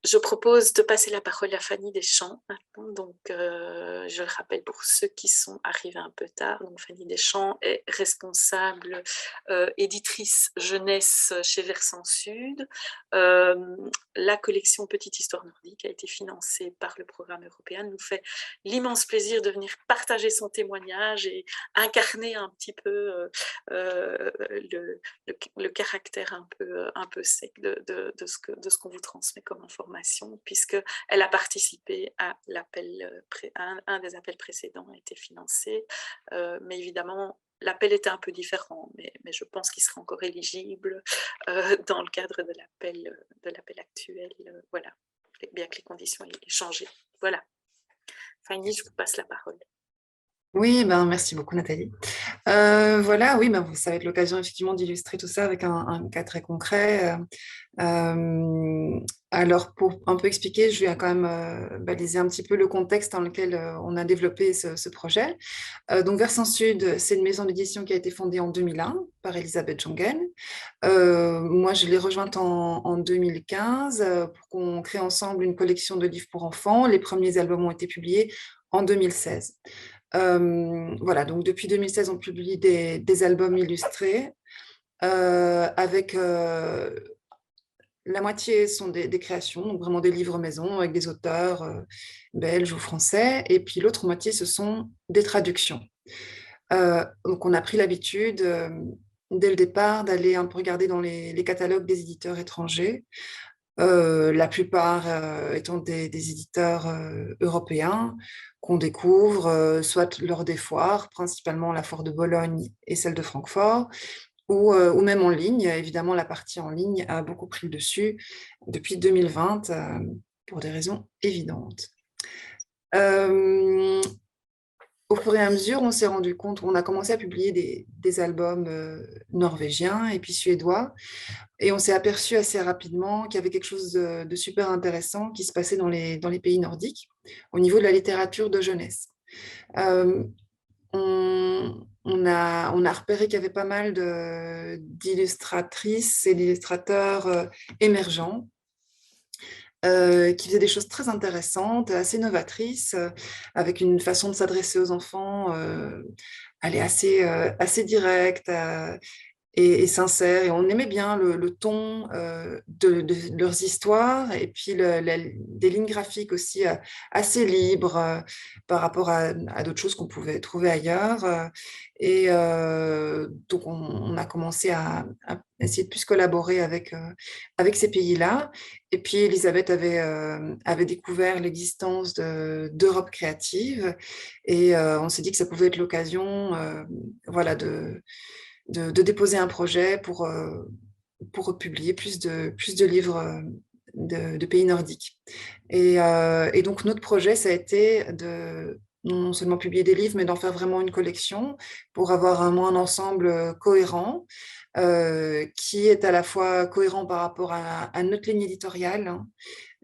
Je propose de passer la parole à Fanny Deschamps maintenant. Donc, je le rappelle pour ceux qui sont arrivés un peu tard. Donc, Fanny Deschamps est responsable éditrice jeunesse chez Versant Sud. La collection Petite Histoire nordique a été financée par le programme européen. Nous fait l'immense plaisir de venir partager son témoignage et incarner un petit peu le caractère un peu sec de ce qu'on vous transmet comme information, puisqu'elle a participé à l'appel, un des appels précédents a été financé, mais évidemment, l'appel était un peu différent, mais je pense qu'il sera encore éligible dans le cadre de l'appel actuel, voilà, bien que les conditions aient changé. Voilà. Fanny, je vous passe la parole. Oui, ben, merci beaucoup Nathalie. Voilà, oui, ben, ça va être l'occasion effectivement d'illustrer tout ça avec un cas très concret. Alors, pour un peu expliquer, je vais quand même baliser un petit peu le contexte dans lequel on a développé ce projet. Donc, Versant Sud, c'est une maison d'édition qui a été fondée en 2001 par Elisabeth Jongen. Moi, je l'ai rejointe en 2015 pour qu'on crée ensemble une collection de livres pour enfants. Les premiers albums ont été publiés en 2016. Voilà, donc depuis 2016, on publie des albums illustrés avec la moitié sont des créations, donc vraiment des livres maison avec des auteurs belges ou français, et puis l'autre moitié, ce sont des traductions. Donc on a pris l'habitude dès le départ d'aller un peu regarder dans les catalogues des éditeurs étrangers, la plupart étant des éditeurs européens qu'on découvre soit lors des foires, principalement la foire de Bologne et celle de Francfort, ou même en ligne. Évidemment, la partie en ligne a beaucoup pris le dessus depuis 2020 pour des raisons évidentes. Au fur et à mesure, on s'est rendu compte, on a commencé à publier des albums norvégiens et puis suédois, et on s'est aperçu assez rapidement qu'il y avait quelque chose de super intéressant qui se passait dans les pays nordiques au niveau de la littérature de jeunesse. Euh, on a repéré qu'il y avait pas mal d'illustratrices et d'illustrateurs émergents qui faisaient des choses très intéressantes, assez novatrices, avec une façon de s'adresser aux enfants, elle est assez directe, et sincère. Et on aimait bien le ton de leurs histoires et puis des lignes graphiques aussi assez libres par rapport à d'autres choses qu'on pouvait trouver ailleurs. Donc, on a commencé à essayer de plus collaborer avec ces pays-là. Et puis, Elisabeth avait découvert l'existence d'Europe créative et on s'est dit que ça pouvait être l'occasion voilà, de déposer un projet pour publier plus de livres de pays nordiques. Et donc, notre projet, ça a été de non seulement publier des livres, mais d'en faire vraiment une collection pour avoir un ensemble cohérent, qui est à la fois cohérent par rapport à notre ligne éditoriale,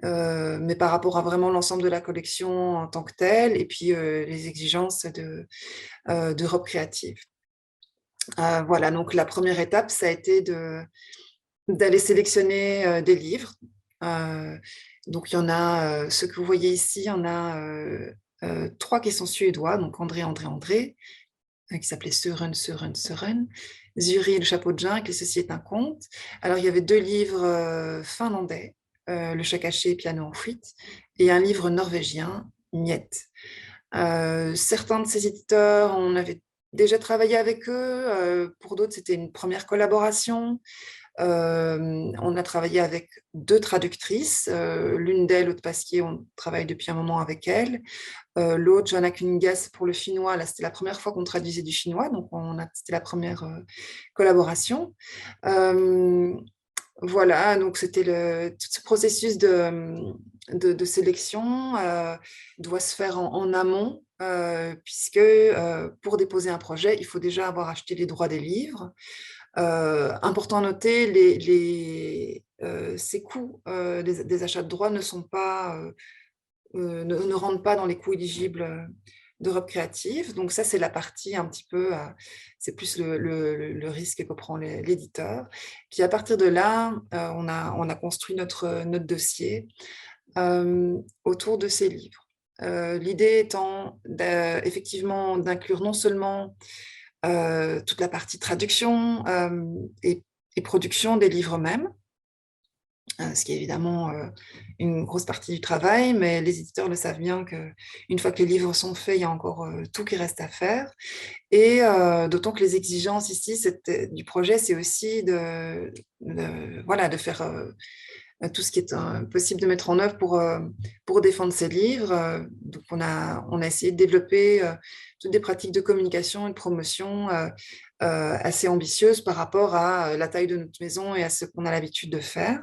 hein, mais par rapport à vraiment l'ensemble de la collection en tant que telle, et puis les exigences d'Europe créative. Voilà, donc la première étape, ça a été d'aller sélectionner des livres. Euh, donc, il y en a, ceux que vous voyez ici, il y en a trois qui sont suédois, donc André, André, André, qui s'appelait Søren, Søren, Søren, Zuri, le chapeau de jungle, et ceci est un conte. Alors, il y avait deux livres finlandais, Le chat caché, Piano en fuite, et un livre norvégien, Niet. Certains de ces éditeurs, on avait déjà travaillé avec eux. Pour d'autres, c'était une première collaboration. On a travaillé avec deux traductrices. L'une d'elles, Aude Pasquier, on travaille depuis un moment avec elle. L'autre, Joanna Kuningas, pour le finnois. Là, c'était la première fois qu'on traduisait du finnois, donc c'était la première collaboration. Voilà, donc c'était tout ce processus de sélection doit se faire en amont, puisque pour déposer un projet, il faut déjà avoir acheté les droits des livres. Important à noter, ces coûts des achats de droits ne rentrent pas dans les coûts éligibles d'Europe créative. Donc ça, c'est la partie un petit peu, c'est plus le risque que prend l'éditeur. Puis à partir de là, on a construit notre dossier autour de ces livres. L'idée étant effectivement d'inclure non seulement toute la partie traduction et production des livres eux-mêmes, ce qui est évidemment une grosse partie du travail, mais les éditeurs le savent bien qu'une fois que les livres sont faits, il y a encore tout qui reste à faire. Et d'autant que les exigences ici du projet, c'est aussi voilà, de faire tout ce qui est possible de mettre en œuvre pour défendre ces livres. Donc, on a essayé de développer toutes des pratiques de communication et de promotion assez ambitieuses par rapport à la taille de notre maison et à ce qu'on a l'habitude de faire.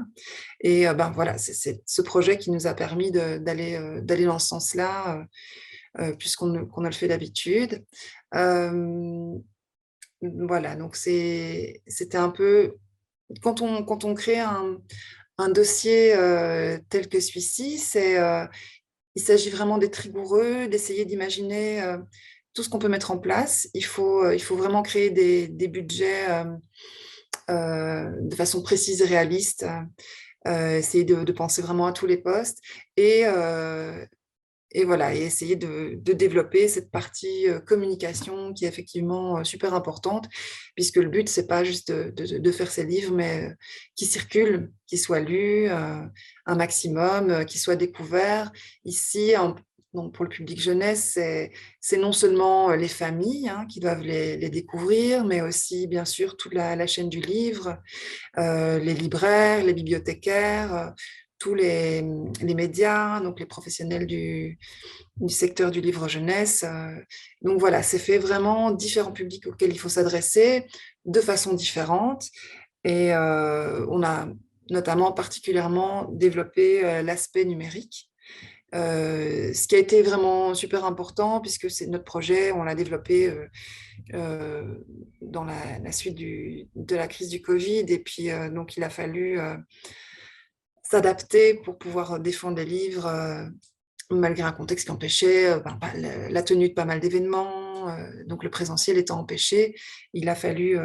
Et ben, voilà, c'est ce projet qui nous a permis d'aller dans ce sens-là, puisqu'on ne le fait d'habitude. Voilà, donc c'était un peu... Quand on crée un dossier tel que celui-ci, il s'agit vraiment d'être rigoureux, d'essayer d'imaginer tout ce qu'on peut mettre en place. Il faut vraiment créer des budgets de façon précise et réaliste, essayer de penser vraiment à tous les postes et voilà, et essayer de développer cette partie communication qui est effectivement super importante, puisque le but, c'est pas juste de faire ces livres, mais qui circulent, qui soient lus un maximum, qui soient découverts. Ici, donc pour le public jeunesse, c'est non seulement les familles qui doivent les découvrir, mais aussi, bien sûr, toute la chaîne du livre, les libraires, les bibliothécaires, tous les médias, donc les professionnels du secteur du livre jeunesse. Donc voilà, c'est fait vraiment différents publics auxquels il faut s'adresser de façon différente. Et on a notamment particulièrement développé l'aspect numérique, ce qui a été vraiment super important puisque c'est notre projet, on l'a développé dans la suite de la crise du Covid. Et puis, donc, il a fallu s'adapter pour pouvoir défendre les livres malgré un contexte qui empêchait la tenue de pas mal d'événements. Donc, le présentiel étant empêché, il a fallu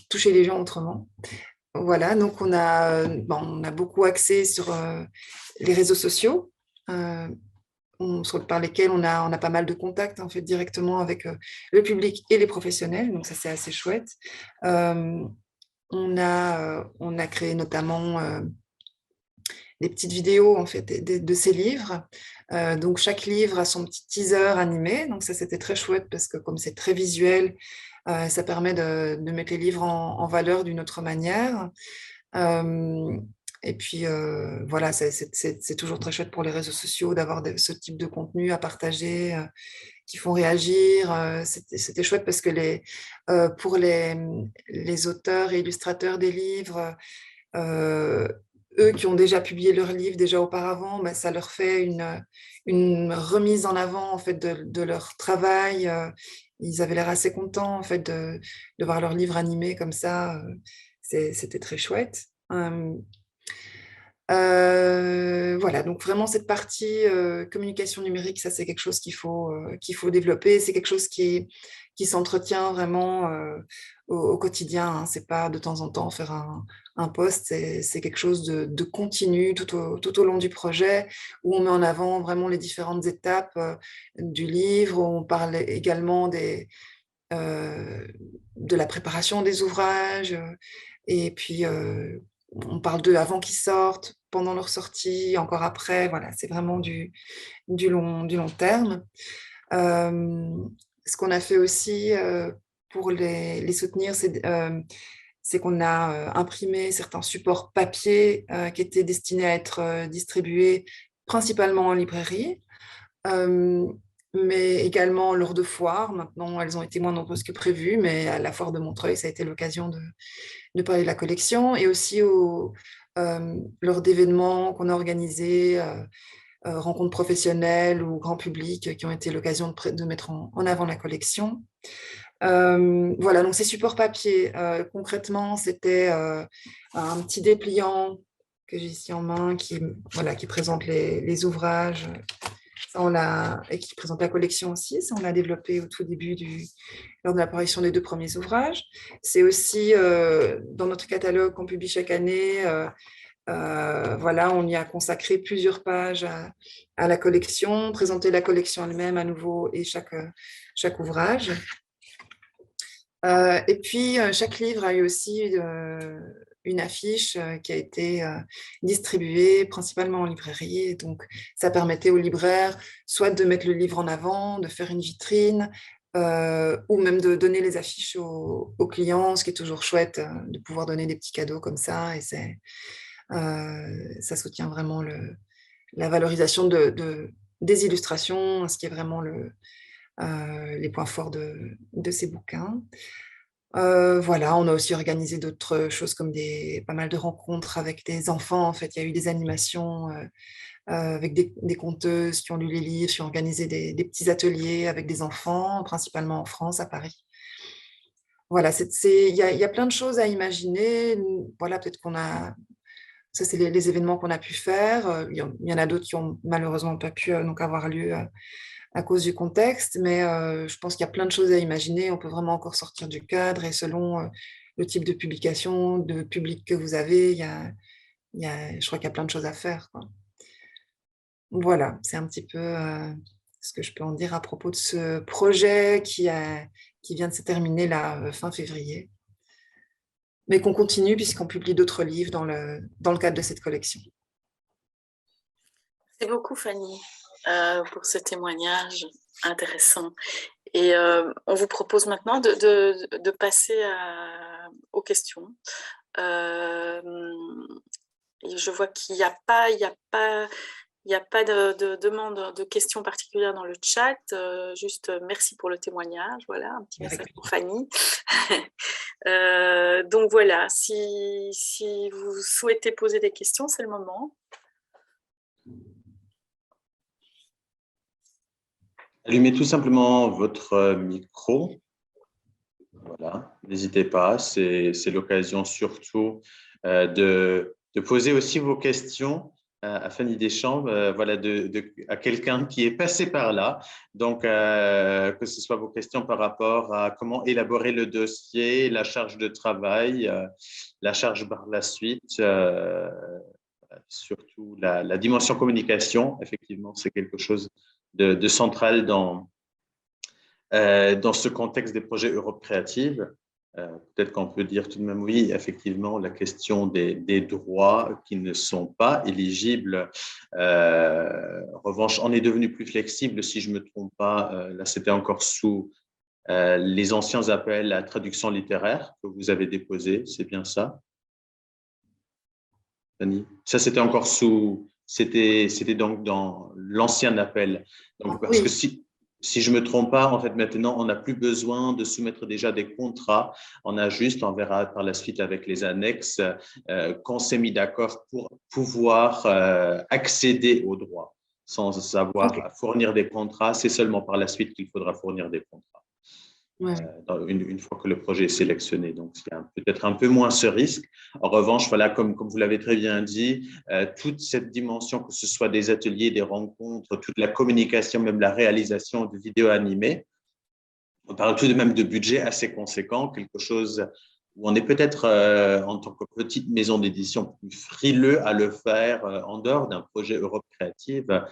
toucher les gens autrement. Voilà, donc on a beaucoup axé sur les réseaux sociaux, par lesquels on a pas mal de contacts en fait directement avec le public et les professionnels, donc ça c'est assez chouette. On a créé notamment des petites vidéos en fait de ces livres. Donc chaque livre a son petit teaser animé, donc ça c'était très chouette parce que comme c'est très visuel, ça permet de mettre les livres en valeur d'une autre manière. Et puis voilà, c'est toujours très chouette pour les réseaux sociaux d'avoir ce type de contenu à partager qui font réagir. C'était chouette parce que pour les auteurs et illustrateurs des livres, eux qui ont déjà publié leurs livres déjà auparavant, ben, ça leur fait une remise en avant en fait de leur travail. Ils avaient l'air assez contents en fait de voir leur livre animé comme ça. C'était très chouette. Voilà, donc vraiment cette partie communication numérique, ça c'est quelque chose qu'il faut développer. C'est quelque chose qui s'entretient vraiment au quotidien. Hein. C'est pas de temps en temps faire un post, c'est quelque chose de continu tout au long du projet où on met en avant vraiment les différentes étapes du livre. Où on parle également de la préparation des ouvrages et puis on parle d'eux avant qu'ils sortent, pendant leur sortie, encore après. Voilà, c'est vraiment du long terme. Ce qu'on a fait aussi pour les soutenir, c'est qu'on a imprimé certains supports papier qui étaient destinés à être distribués principalement en librairie, mais également lors de foires. Maintenant, elles ont été moins nombreuses que prévu, mais à la foire de Montreuil, ça a été l'occasion de parler de la collection et aussi lors d'événements qu'on a organisés, rencontres professionnelles ou grand public qui ont été l'occasion de mettre en avant la collection. Voilà, donc ces supports papier, concrètement, c'était un petit dépliant que j'ai ici en main qui présente les ouvrages Et qui présente la collection aussi. Ça, on l'a développé au tout début lors de l'apparition des 2 premiers ouvrages. C'est aussi dans notre catalogue qu'on publie chaque année. Voilà, on y a consacré plusieurs pages à la collection, présenter la collection elle-même à nouveau et chaque ouvrage. Et puis, chaque livre a eu aussi une affiche qui a été distribuée principalement en librairie. Donc, ça permettait aux libraires soit de mettre le livre en avant, de faire une vitrine, ou même de donner les affiches aux clients, ce qui est toujours chouette de pouvoir donner des petits cadeaux comme ça. Et ça soutient vraiment la valorisation des illustrations, ce qui est vraiment les points forts de ces bouquins. Voilà, on a aussi organisé d'autres choses comme pas mal de rencontres avec des enfants. En fait, il y a eu des animations avec des conteuses qui ont lu les livres, qui ont organisé des petits ateliers avec des enfants, principalement en France, à Paris. Voilà, il y a plein de choses à imaginer. Voilà, peut-être ça, c'est les événements qu'on a pu faire. Il y en a d'autres qui ont malheureusement pas pu donc avoir lieu à cause du contexte, mais je pense qu'il y a plein de choses à imaginer. On peut vraiment encore sortir du cadre et selon le type de publication, de public que vous avez, je crois qu'il y a plein de choses à faire, quoi. Voilà, c'est un petit peu ce que je peux en dire à propos de ce projet qui vient de se terminer là, fin février, mais qu'on continue puisqu'on publie d'autres livres dans le cadre de cette collection. Merci beaucoup, Fanny, pour ce témoignage intéressant. Et on vous propose maintenant de passer aux questions. Et je vois qu'il n'y a pas de demande de questions particulières dans le chat. Juste merci pour le témoignage. Voilà, un petit message pour Fanny. Donc voilà, si vous souhaitez poser des questions, c'est le moment. Allumez tout simplement votre micro. Voilà, n'hésitez pas. C'est l'occasion surtout de poser aussi vos questions à Fanny Deschamps, voilà, à quelqu'un qui est passé par là. Donc, que ce soit vos questions par rapport à comment élaborer le dossier, la charge de travail, la charge par la suite, surtout la dimension communication, effectivement, c'est quelque chose de central dans ce contexte des projets Europe Créative. Peut-être qu'on peut dire tout de même, oui, effectivement, la question des droits qui ne sont pas éligibles. En revanche, on est devenu plus flexible, si je ne me trompe pas. Là, c'était encore sous les anciens appels à traduction littéraire que vous avez déposés, c'est bien ça, Fanny? Ça, c'était encore c'était donc dans l'ancien appel. Donc, parce que si je ne me trompe pas, en fait, maintenant, on n'a plus besoin de soumettre déjà des contrats. On verra par la suite avec les annexes, qu'on s'est mis d'accord pour pouvoir accéder aux droits sans avoir à fournir des contrats. C'est seulement par la suite qu'il faudra fournir des contrats. Une fois que le projet est sélectionné. Donc, il y a peut-être un peu moins ce risque. En revanche, voilà, comme vous l'avez très bien dit, toute cette dimension, que ce soit des ateliers, des rencontres, toute la communication, même la réalisation de vidéos animées, on parle tout de même de budget assez conséquent, quelque chose où on est peut-être, en tant que petite maison d'édition, plus frileux à le faire en dehors d'un projet Europe Créative.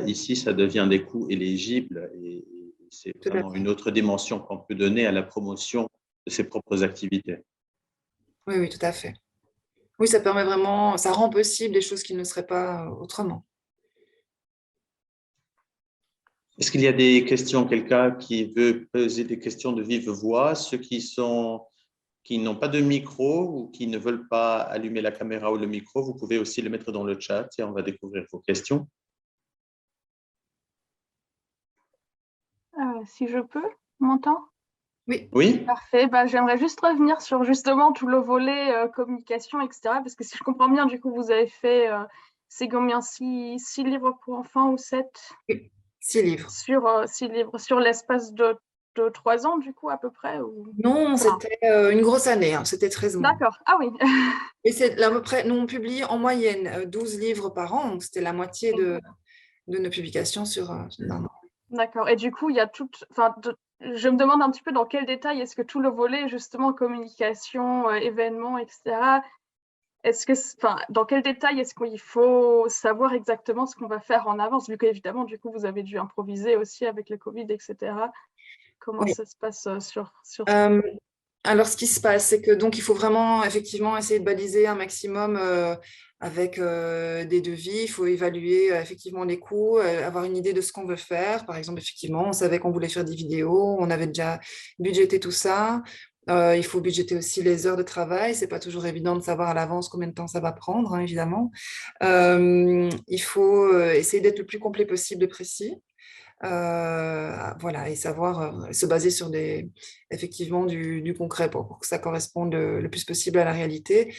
Ici, ça devient des coûts éligibles et c'est vraiment une autre dimension qu'on peut donner à la promotion de ses propres activités. Oui, oui, tout à fait. Oui, ça permet vraiment, ça rend possible des choses qui ne seraient pas autrement. Est-ce qu'il y a des questions, quelqu'un qui veut poser des questions de vive voix? Ceux qui n'ont pas de micro ou qui ne veulent pas allumer la caméra ou le micro, vous pouvez aussi le mettre dans le chat et on va découvrir vos questions. Si je peux, m'entends? Oui. Oui. Parfait. J'aimerais juste revenir sur justement tout le volet communication, etc. Parce que si je comprends bien, du coup, vous avez fait, c'est combien, 6 livres pour enfants ou 7? Oui, 6 livres. 6 livres sur l'espace de 3 ans, du coup, à peu près ou... Non, c'était une grosse année, hein, c'était 13 mois. D'accord, ah oui. Et c'est à peu près, nous on publie en moyenne 12 livres par an, donc c'était la moitié de nos publications sur non. D'accord. Et du coup, il y a je me demande un petit peu dans quel détail est-ce que tout le volet, justement, communication, événements, etc., dans quel détail est-ce qu'il faut savoir exactement ce qu'on va faire en avance, vu qu'évidemment, du coup, vous avez dû improviser aussi avec le Covid, etc. Comment Oui. ça se passe sur Alors, ce qui se passe, c'est que donc il faut vraiment effectivement essayer de baliser un maximum avec des devis. Il faut évaluer effectivement les coûts, avoir une idée de ce qu'on veut faire. Par exemple, effectivement, on savait qu'on voulait faire des vidéos, on avait déjà budgété tout ça. Il faut budgéter aussi les heures de travail. C'est pas toujours évident de savoir à l'avance combien de temps ça va prendre, hein, évidemment. Il faut essayer d'être le plus complet possible et précis. Voilà, et savoir se baser sur effectivement du concret pour que ça corresponde le plus possible à la réalité.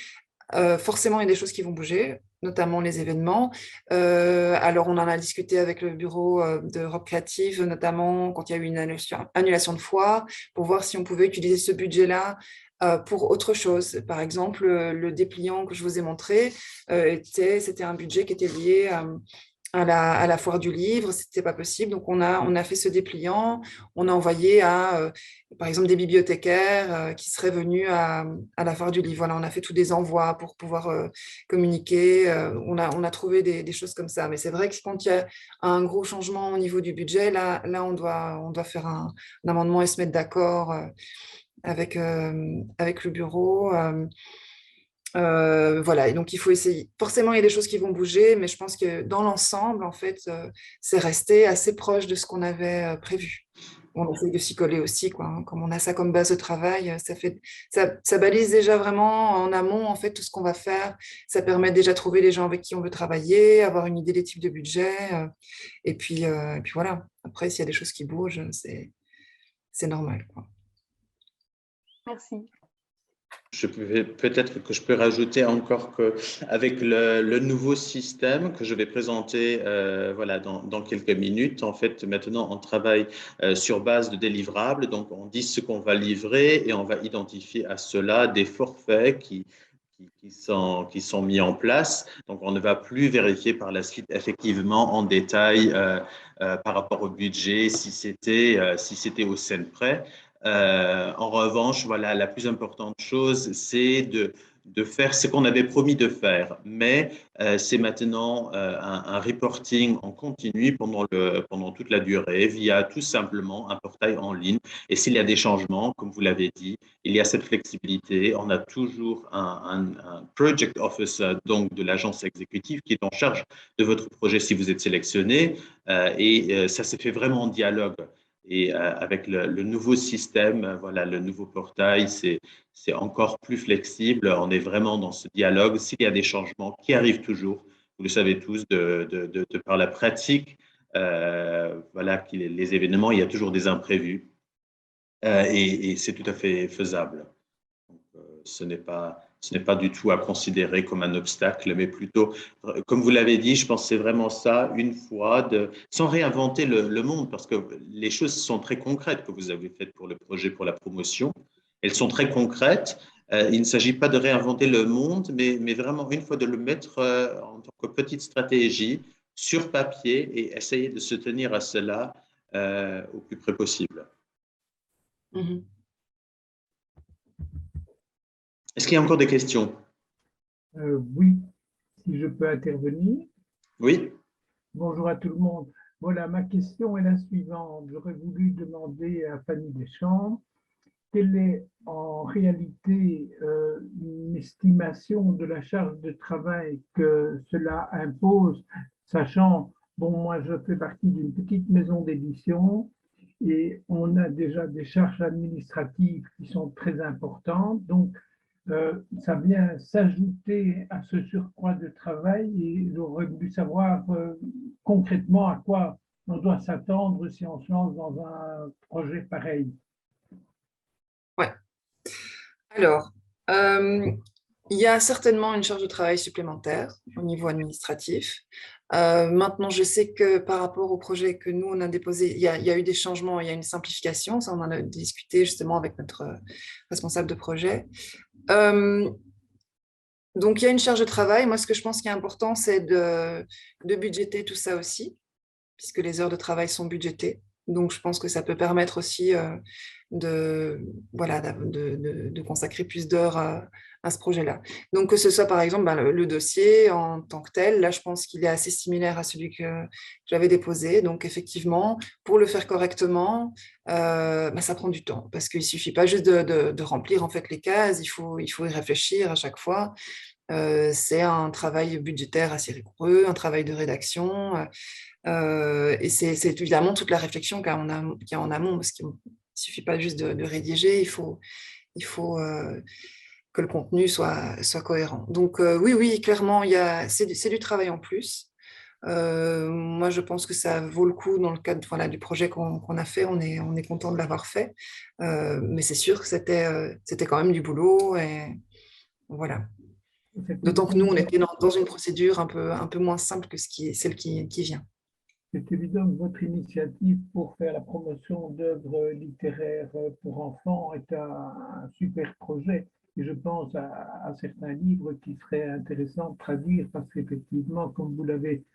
Forcément, il y a des choses qui vont bouger, notamment les événements. Alors, on en a discuté avec le bureau d'Europe Créative, notamment quand il y a eu une annulation de foire, pour voir si on pouvait utiliser ce budget-là pour autre chose. Par exemple, le dépliant que je vous ai montré, c'était un budget qui était lié à la foire du livre, c'était pas possible. Donc, on a fait ce dépliant, on a envoyé à, par exemple, des bibliothécaires qui seraient venus à la foire du livre. Voilà, on a fait tous des envois pour pouvoir communiquer. On a trouvé des choses comme ça. Mais c'est vrai que quand il y a un gros changement au niveau du budget, là on doit faire un amendement et se mettre d'accord avec le bureau. Voilà, et donc il faut essayer. Forcément, il y a des choses qui vont bouger, mais je pense que dans l'ensemble, en fait, c'est resté assez proche de ce qu'on avait prévu. On essaie de s'y coller aussi, quoi, hein. Comme on a ça comme base de travail, ça balise déjà vraiment en amont, en fait, tout ce qu'on va faire. Ça permet déjà de trouver les gens avec qui on veut travailler, avoir une idée des types de budget. Et puis voilà. Après, s'il y a des choses qui bougent, c'est normal, quoi. Merci. Peut-être que je peux rajouter encore qu'avec le nouveau système que je vais présenter voilà, dans quelques minutes, en fait, maintenant, on travaille sur base de délivrables. Donc, on dit ce qu'on va livrer et on va identifier à cela des forfaits qui sont mis en place. Donc, on ne va plus vérifier par la suite effectivement en détail par rapport au budget si c'était au cent près. En revanche, voilà, la plus importante chose, c'est de faire ce qu'on avait promis de faire. Mais c'est maintenant un reporting en continu pendant toute la durée via tout simplement un portail en ligne. Et s'il y a des changements, comme vous l'avez dit, il y a cette flexibilité. On a toujours un project officer, donc de l'agence exécutive, qui est en charge de votre projet si vous êtes sélectionné. Ça se fait vraiment en dialogue. Et avec le nouveau système, voilà, le nouveau portail, c'est encore plus flexible. On est vraiment dans ce dialogue. S'il y a des changements qui arrivent toujours, vous le savez tous, de par la pratique, voilà, les événements, il y a toujours des imprévus et c'est tout à fait faisable. Donc, ce n'est pas du tout à considérer comme un obstacle, mais plutôt, comme vous l'avez dit, je pense que c'est vraiment ça, une fois, sans réinventer le monde, parce que les choses sont très concrètes que vous avez faites pour le projet, pour la promotion. Elles sont très concrètes. Il ne s'agit pas de réinventer le monde, mais vraiment, une fois de le mettre en tant que petite stratégie sur papier et essayer de se tenir à cela au plus près possible. Mm-hmm. Est-ce qu'il y a encore des questions? Oui, si je peux intervenir. Oui. Bonjour à tout le monde. Voilà, ma question est la suivante. J'aurais voulu demander à Fanny Deschamps quelle est en réalité une estimation de la charge de travail que cela impose, sachant, bon, moi je fais partie d'une petite maison d'édition et on a déjà des charges administratives qui sont très importantes. Donc, ça vient s'ajouter à ce surcroît de travail et j'aurais voulu savoir concrètement à quoi on doit s'attendre si on se lance dans un projet pareil. Ouais. Alors, il y a certainement une charge de travail supplémentaire au niveau administratif. Maintenant, je sais que par rapport au projet que nous, on a déposé, il y a eu des changements, il y a une simplification. Ça, on en a discuté justement avec notre responsable de projet. Donc, il y a une charge de travail. Moi, ce que je pense qui est important, c'est de budgéter tout ça aussi. puisque les heures de travail sont budgétées. Donc, je pense que ça peut permettre aussi de consacrer plus d'heures à ce projet-là. Donc, que ce soit par exemple le dossier en tant que tel, là, je pense qu'il est assez similaire à celui que j'avais déposé. Donc, effectivement, pour le faire correctement, ça prend du temps parce qu'il ne suffit pas juste de remplir en fait les cases, il faut y réfléchir à chaque fois. C'est un travail budgétaire assez rigoureux, un travail de rédaction. Et c'est évidemment toute la réflexion qu'il y a en amont, parce qu'il ne suffit pas juste de rédiger, il faut que le contenu soit cohérent. Donc oui, clairement, c'est du travail en plus. Moi, je pense que ça vaut le coup dans le cadre du projet qu'on a fait. On est content de l'avoir fait. Mais c'est sûr que c'était quand même du boulot. Et voilà. D'autant que nous, on était dans une procédure un peu moins simple que celle qui vient. C'est évident que votre initiative pour faire la promotion d'œuvres littéraires pour enfants est un super projet. Et je pense à certains livres qui seraient intéressants de traduire parce qu'effectivement, comme vous l'avez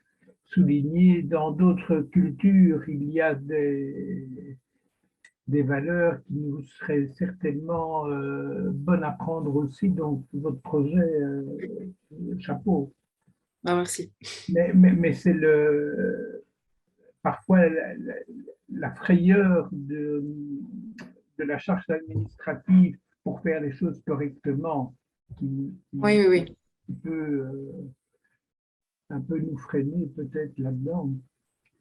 souligné, dans d'autres cultures, il y a des valeurs qui nous seraient certainement bonnes à prendre aussi. Donc, votre projet, chapeau. Ah, merci. Mais c'est parfois la frayeur de la charge administrative pour faire les choses correctement qui peut un peu nous freiner peut-être là-dedans.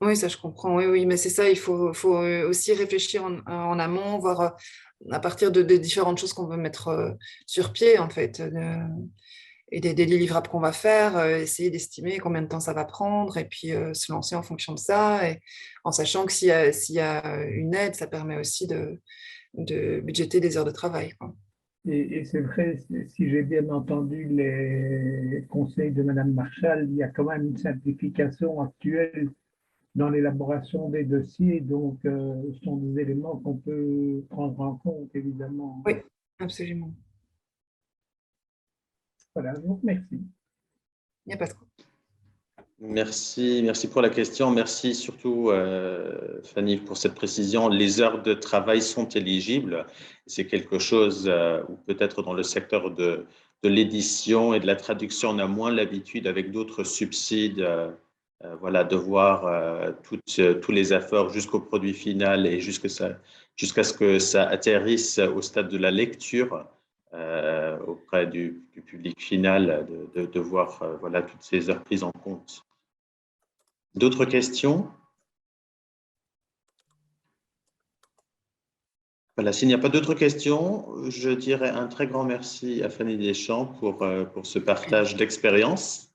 Oui, ça je comprends. Oui, mais c'est ça, il faut aussi réfléchir en amont, voir à partir de différentes choses qu'on veut mettre sur pied, en fait, et des livrables qu'on va faire, essayer d'estimer combien de temps ça va prendre, et puis se lancer en fonction de ça, et en sachant que s'il y a une aide, ça permet aussi de budgéter des heures de travail, quoi. Et c'est vrai, si j'ai bien entendu les conseils de Madame Marchal, il y a quand même une simplification actuelle dans l'élaboration des dossiers, donc ce sont des éléments qu'on peut prendre en compte, évidemment. Oui, absolument. Voilà, je vous remercie. Il n'y a pas de quoi. Merci pour la question. Merci surtout, Fanny, pour cette précision. Les heures de travail sont éligibles. C'est quelque chose où peut-être dans le secteur de l'édition et de la traduction, on a moins l'habitude avec d'autres subsides, de voir tous les efforts jusqu'au produit final et jusqu'à ce que ça atterrisse au stade de la lecture. Auprès du public final, de voir toutes ces heures prises en compte. D'autres questions? Voilà, s'il n'y a pas d'autres questions, je dirais un très grand merci à Fanny Deschamps pour ce partage d'expérience.